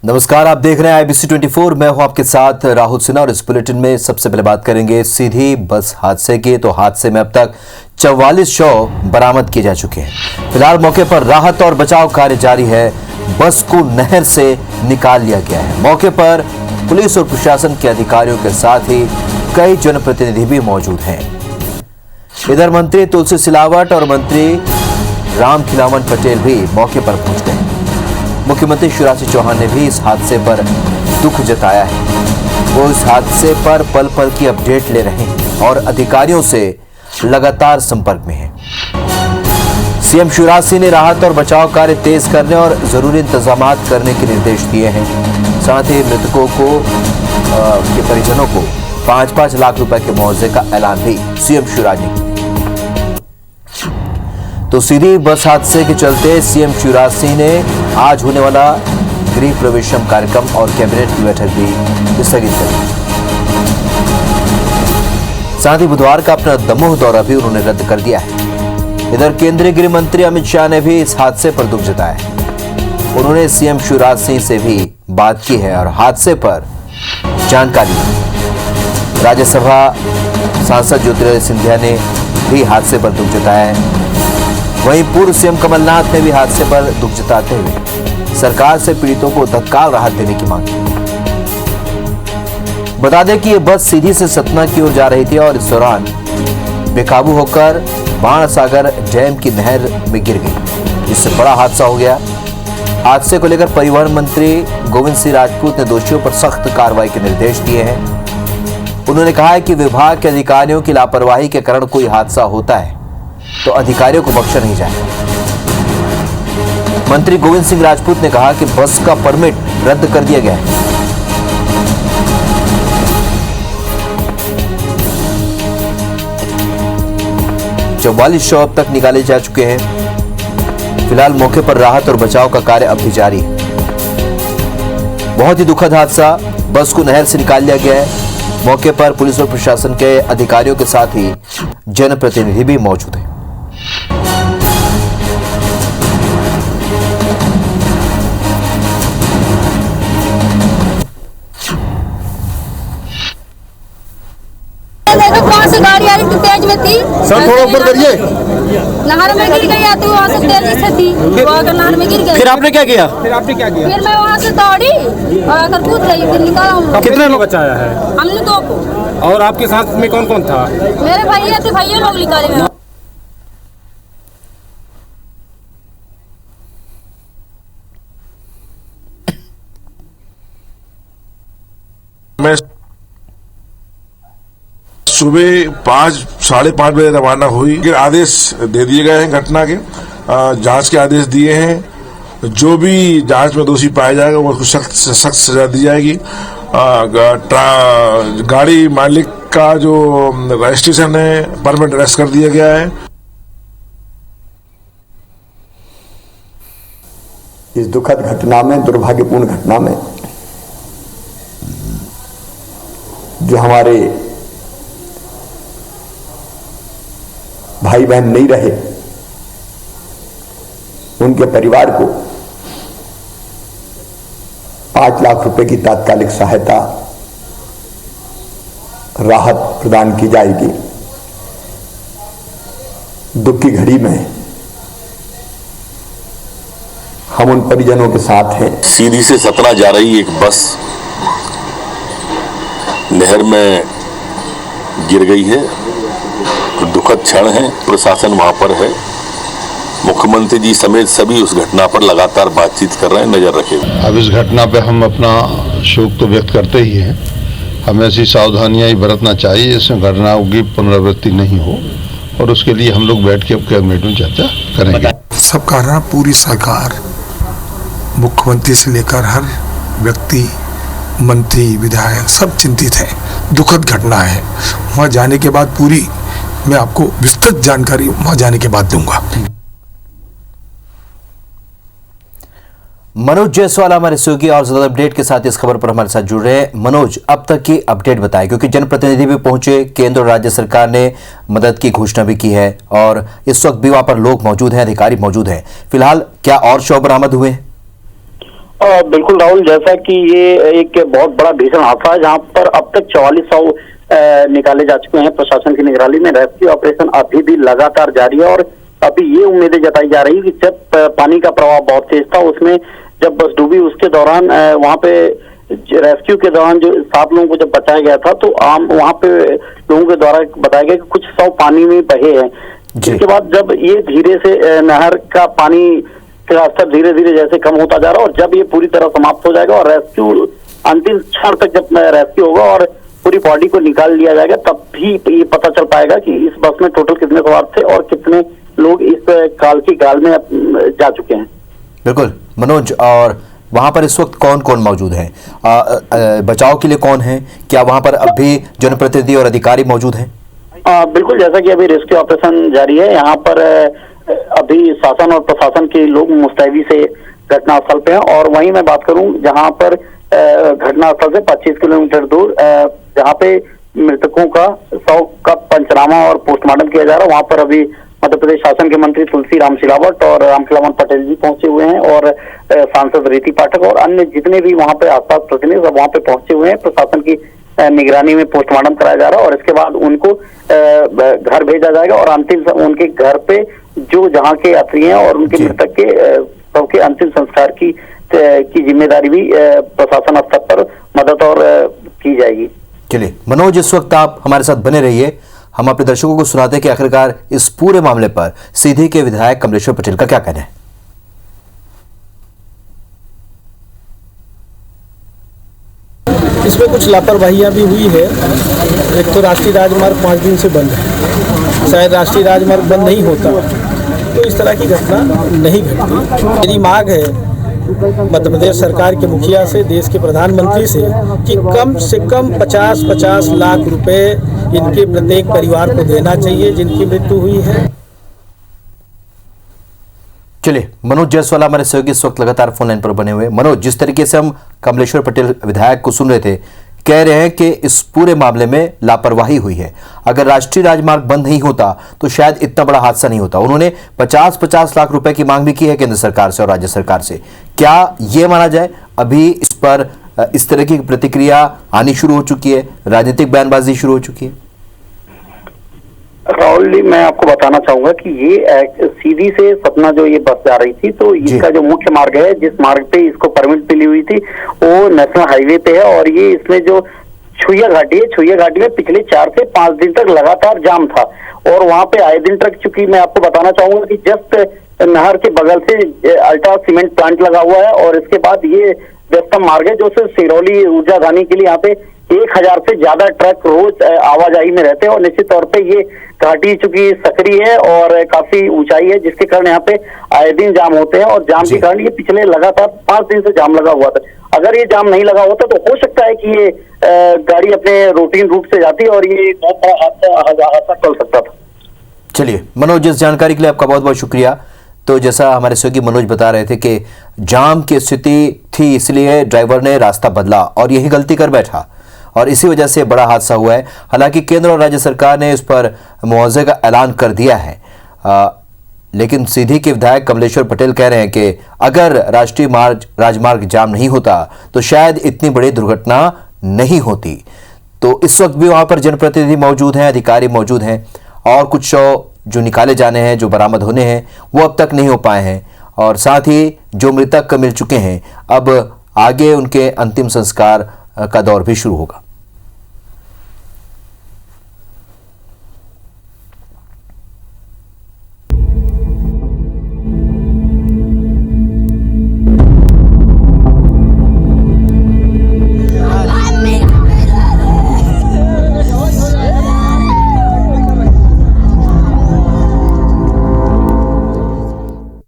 नमस्कार, आप देख रहे हैं IBC 24। मैं हूं आपके साथ राहुल सिन्हा और इस बुलेटिन में सबसे पहले बात करेंगे सीधी बस हादसे की। तो हादसे में अब तक 44 शव बरामद किए जा चुके हैं। फिलहाल मौके पर राहत और बचाव कार्य जारी है। बस को नहर से निकाल लिया गया है। मौके पर पुलिस और प्रशासन के अधिकारियों के साथ ही कई जनप्रतिनिधि भी मौजूद हैं। इधर मंत्री तुलसी सिलावट और मंत्री रामखिलावन पटेल भी मौके पर पहुंच गए। मुख्यमंत्री शिवराज सिंह चौहान ने भी इस हादसे पर दुख जताया है। वो इस हादसे पर पल पल की अपडेट ले रहे हैं और अधिकारियों से लगातार संपर्क में हैं। सीएम शिवराज सिंह ने राहत और बचाव कार्य तेज करने और जरूरी इंतजाम करने के निर्देश दिए हैं। साथ ही मृतकों को के परिजनों को 5-5 लाख रुपए के मुआवजे का ऐलान भी सीएम शिवराज ने किया। तो सीधी बस हादसे के चलते सीएम शिवराज सिंह ने आज होने वाला गृह प्रवेशम कार्यक्रम और कैबिनेट की बैठक भी स्थगित कर दी। साथ ही बुधवार का अपना दमोह दौरा भी उन्होंने रद्द कर दिया है। इधर केंद्रीय गृह मंत्री अमित शाह ने भी इस हादसे पर दुख जताया है। उन्होंने सीएम शिवराज सिंह से भी बात की है और हादसे पर जानकारी दी। राज्यसभा सांसद ज्योतिरादित्य सिंधिया ने भी हादसे पर दुख जताया है। वहीं पूर्व सीएम कमलनाथ ने भी हादसे पर दुख जताते हुए सरकार से पीड़ितों को तत्काल राहत देने की मांग की। बता दें कि यह बस सीधी से सतना की ओर जा रही थी और इस दौरान बेकाबू होकर बाणसागर डैम की नहर में गिर गई, जिससे बड़ा हादसा हो गया। हादसे को लेकर परिवहन मंत्री गोविंद सिंह राजपूत ने दोषियों पर सख्त कार्रवाई के निर्देश दिए हैं। उन्होंने कहा है कि विभाग के अधिकारियों की लापरवाही के कारण कोई हादसा होता है तो अधिकारियों को बख्शा नहीं जाए। मंत्री गोविंद सिंह राजपूत ने कहा कि बस का परमिट रद्द कर दिया गया है। चौवालीस शव अब तक निकाले जा चुके हैं। फिलहाल मौके पर राहत और बचाव का कार्य अब भी जारी है। बहुत ही दुखद हादसा, बस को नहर से निकाल लिया गया है। मौके पर पुलिस और प्रशासन के अधिकारियों के साथ ही जनप्रतिनिधि भी मौजूद हैं। देखो कौन सी गाड़ी आ रही थी, तेज में थी। सर थोड़ा ऊपर करिए। नहर में गिर गई, आती वहाँ से तेजी से थी, वो आकर नहर में गिर गई। फिर आपने क्या किया? फिर मैं वहाँ से दौड़ी और आकर कूद गई, फिर निकाला। कितने लोग बचाया है? हमने 2 को। और आपके साथ में कौन कौन था? मेरे भैया थे, भैया लोग निकाले। मैं सुबह 5-5:30 बजे रवाना हुई। आदेश दे दिए गए हैं, घटना के जांच के आदेश दिए हैं। जो भी जांच में दोषी पाया जाएगा वो सख्त से सख्त सजा दी जाएगी। गाड़ी मालिक का जो रजिस्ट्रेशन है परमिट अरेस्ट कर दिया गया है। इस दुखद घटना में, दुर्भाग्यपूर्ण घटना में जो हमारे भाई बहन नहीं रहे, उनके परिवार को 5 लाख रुपए की तात्कालिक सहायता राहत प्रदान की जाएगी। दुख की घड़ी में हम उन परिजनों के साथ हैं। सीधी से सतना जा रही एक बस नहर में गिर गई है। तो दुखद क्षण है। प्रशासन वहां पर है। मुख्यमंत्री जी समेत सभी उस घटना पर लगातार बातचीत कर रहे हैं, नजर रखेंगे। अब इस घटना पे हम अपना शोक तो व्यक्त करते ही हैं। हमें ऐसी सावधानियां ही बरतना चाहिए, इसमें घटनाओं की पुनरावृत्ति नहीं हो, और उसके लिए हम लोग बैठ के अब कैबिनेट में चर्चा करेंगे। सबका रहना, पूरी सरकार, मुख्यमंत्री से लेकर हर व्यक्ति, मंत्री, विधायक सब चिंतित हैं। दुखद घटना है। वहाँ जाने के बाद पूरी मैं आपको विस्तृत जानकारी वहाँ जाने के बाद दूंगा। मनोज जायसवाल हमारे सहयोगी और ज्यादा अपडेट के साथ इस खबर पर हमारे साथ जुड़ रहे हैं। मनोज, अब तक की अपडेट बताएं, क्योंकि जनप्रतिनिधि भी पहुंचे, केंद्र और राज्य सरकार ने मदद की घोषणा भी की है और इस वक्त भी वहां पर लोग मौजूद हैं, अधिकारी मौजूद हैं। फिलहाल क्या और शव बरामद हुए हैं? बिल्कुल राहुल, जैसा कि ये एक बहुत बड़ा भीषण हादसा है जहां पर अब तक 44 शव निकाले जा चुके हैं प्रशासन की निगरानी में। रेस्क्यू ऑपरेशन अभी भी लगातार जारी है और अभी ये उम्मीदें जताई जा रही है कि जब पानी का प्रवाह बहुत तेज था, उसमें जब बस डूबी उसके दौरान वहां पे रेस्क्यू के दौरान जो 7 लोगों को जब बचाया गया था तो वहां पे लोगों के द्वारा बताया गया कि कुछ शव पानी में बहे हैं। इसके बाद जब ये धीरे से नहर का पानी का स्तर धीरे धीरे जैसे कम होता जा रहा है और जब ये पूरी तरह समाप्त हो जाएगा और रेस्क्यू अंतिम क्षण तक जब रेस्क्यू होगा और पूरी बॉडी को निकाल लिया जाएगा, तब भी ये पता चल पाएगा कि इस बस में टोटल कितने सवार थे और कितने लोग इस काल की गाल में जा चुके हैं। बिल्कुल मनोज, और वहां पर इस वक्त कौन कौन मौजूद हैं? बचाव के लिए कौन है? क्या वहां पर अब भी जनप्रतिनिधि और अधिकारी मौजूद हैं? बिल्कुल, जैसा कि अभी रेस्क्यू ऑपरेशन जारी है, यहाँ पर अभी शासन और प्रशासन के लोग मुस्तैदी से घटनास्थल पे हैं और वहीं मैं बात करूं जहां पर घटनास्थल से 25 किलोमीटर दूर जहां पे मृतकों का शव का पंचनामा और पोस्टमार्टम किया जा रहा है, वहां पर अभी मध्य प्रदेश शासन के मंत्री तुलसीराम सिलावट और रामखिलावन पटेल जी पहुंचे हुए हैं और सांसद रीति पाठक और अन्य जितने भी वहां पे आसपास प्रतिनिधि सब वहां पे पहुंचे हुए हैं। प्रशासन की निगरानी में पोस्टमार्टम कराया जा रहा है और इसके बाद उनको घर भेजा जाएगा और अंतिम उनके घर पे जो जहां के यात्री हैं और उनके मृतक के सबके अंतिम संस्कार की जिम्मेदारी भी प्रशासन स्तर पर मदद और की जाएगी। चलिए मनोज, इस वक्त आप हमारे साथ बने रहिए। हम अपने दर्शकों को सुनाते हैं कि आखिरकार इस पूरे मामले पर सीधी के विधायक कमलेश्वर पटेल का क्या कहना है। इसमें कुछ लापरवाहियां भी हुई है। एक तो राष्ट्रीय राजमार्ग 5 दिन से बंद है, शायद राष्ट्रीय राजमार्ग बंद नहीं होता तो इस तरह की घटना नहीं घटती। मेरी मांग है मध्य प्रदेश सरकार के मुखिया से, देश के प्रधानमंत्री से कि कम से कम 50-50 लाख रुपए इनके प्रत्येक परिवार को देना चाहिए जिनकी मृत्यु हुई है। चलिए, मनोज जायसवाल हमारे सहयोगी इस वक्त लगातार फोन लाइन पर बने हुए। मनोज, जिस तरीके से हम कमलेश्वर पटेल विधायक को सुन रहे थे, कह रहे हैं कि इस पूरे मामले में लापरवाही हुई है। अगर राष्ट्रीय राजमार्ग बंद नहीं होता तो शायद इतना बड़ा हादसा नहीं होता। उन्होंने 50-50 लाख रुपए की मांग भी की है केंद्र सरकार से और राज्य सरकार से। क्या ये माना जाए अभी इस पर इस तरह की प्रतिक्रिया आनी शुरू हो चुकी है, राजनीतिक बयानबाजी शुरू हो चुकी है? राहुल जी, मैं आपको बताना चाहूंगा कि ये सीधी से सतना जो ये बस जा रही थी तो इसका जो मुख्य मार्ग है, जिस मार्ग पे इसको परमिट मिली हुई थी वो नेशनल हाईवे पे है और ये इसमें जो छुइया घाटी है, छुइया घाटी में पिछले 4 से 5 दिन तक लगातार जाम था और वहां पे आए दिन ट्रक, चूंकि मैं आपको बताना चाहूंगा कि जस्ट नहर के बगल से अल्ट्रा सीमेंट प्लांट लगा हुआ है और इसके बाद ये व्यस्तम मार्ग है जो सिर्फ सिरौली ऊर्जा गानी के लिए यहाँ पे 1000 से ज्यादा ट्रक रोज आवाजाही में रहते हैं और निश्चित तौर पे ये घाटी चूंकि सकरी है और काफी ऊंचाई है जिसके कारण यहाँ पे आए दिन जाम होते हैं और जाम के कारण ये पिछले लगातार 5 दिन से जाम लगा हुआ था। अगर ये जाम नहीं लगा होता तो हो सकता है कि ये गाड़ी अपने रूटीन रूट से जाती और ये बहुत बड़ा हादसा टल सकता था। चलिए मनोज, इस जानकारी के लिए आपका बहुत बहुत शुक्रिया। तो जैसा हमारे सहयोगी मनोज बता रहे थे कि जाम की स्थिति थी, इसलिए ड्राइवर ने रास्ता बदला और यही गलती कर बैठा और इसी वजह से बड़ा हादसा हुआ है। हालांकि केंद्र और राज्य सरकार ने इस पर मुआवजे का ऐलान कर दिया है, लेकिन सीधी के विधायक कमलेश्वर पटेल कह रहे हैं कि अगर राष्ट्रीय राजमार्ग जाम नहीं होता तो शायद इतनी बड़ी दुर्घटना नहीं होती। तो इस वक्त भी वहां पर जनप्रतिनिधि मौजूद हैं, अधिकारी मौजूद हैं और कुछ शव जो निकाले जाने हैं, जो बरामद होने हैं, वो अब तक नहीं हो पाए हैं और साथ ही जो मृतक मिल चुके हैं अब आगे उनके अंतिम संस्कार का दौर भी शुरू होगा।